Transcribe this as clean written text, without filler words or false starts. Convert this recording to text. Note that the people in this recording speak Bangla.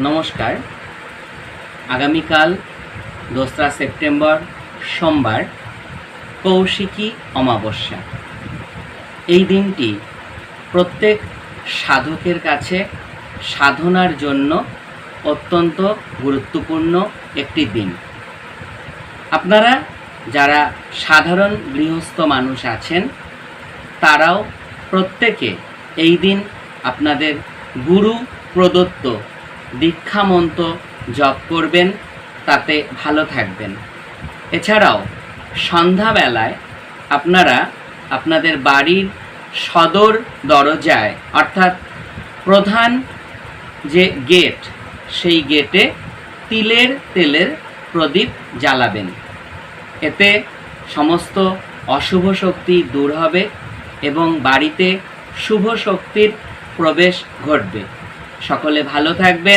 নমস্কার। আগামীকাল 2রা সেপ্টেম্বর সোমবার কৌশিকী অমাবস্যা। এই দিনটি প্রত্যেক সাধকের কাছে সাধনার জন্য অত্যন্ত গুরুত্বপূর্ণ একটি দিন। আপনারা যারা সাধারণ গৃহস্থ মানুষ আছেন তারাও প্রত্যেকে এই দিন আপনাদের গুরু প্রদত্ত দীক্ষামন্ত্র জপ করবেন, তাতে ভালো থাকবেন। এছাড়াও সন্ধ্যাবেলায় আপনারা আপনাদের বাড়ির সদর দরজায় অর্থাৎ প্রধান যে গেট, সেই গেটে তিলের তেলের প্রদীপ জ্বালাবেন। এতে সমস্ত অশুভ শক্তি দূর হবে এবং বাড়িতে শুভ শক্তির প্রবেশ ঘটবে। সকলে ভালো থাকবেন।